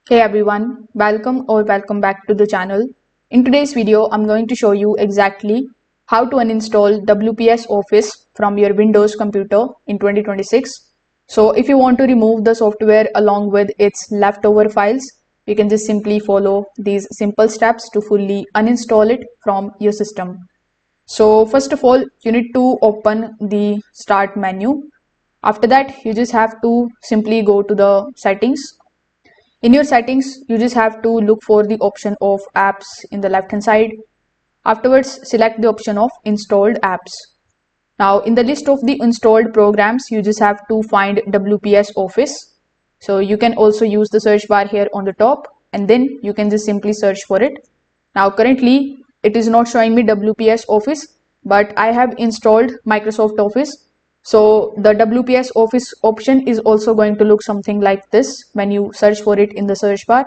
Hey everyone, welcome back to the channel. In today's video, I'm going to show you exactly how to uninstall WPS Office from your Windows computer in 2026. So if you want to remove the software along with its leftover files, you can just simply follow these simple steps to fully uninstall it from your system. So first of all, you need to open the start menu. After that, you just have to simply go to the settings. In your settings, you just have to look for the option of apps in the left hand side. Afterwards, select the option of installed apps. Now, in the list of the installed programs, you just have to find WPS Office. So you can also use the search bar here on the top, and then you can just simply search for it. Now, currently, it is not showing me WPS Office, but I have installed Microsoft Office. So the WPS Office option is also going to look something like this when you search for it in the search bar.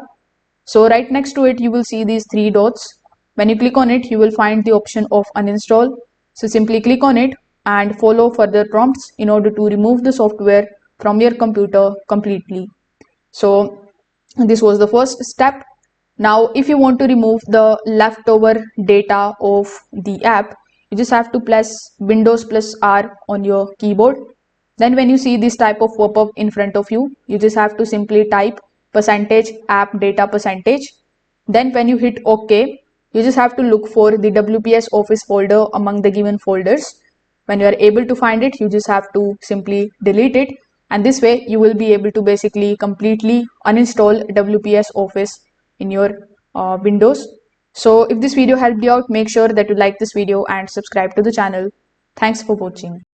So right next to it, you will see these three dots. When you click on it, you will find the option of uninstall. So simply click on it and follow further prompts in order to remove the software from your computer completely. So this was the first step. Now, if you want to remove the leftover data of the app, you just have to press Windows plus R on your keyboard. Then when you see this type of pop-up in front of you, you just have to simply type percentage app data percentage. Then when you hit OK, you just have to look for the WPS Office folder among the given folders. When you are able to find it, you just have to simply delete it, and this way you will be able to basically completely uninstall WPS Office in your Windows. So if this video helped you out, make sure that you like this video and subscribe to the channel. Thanks for watching.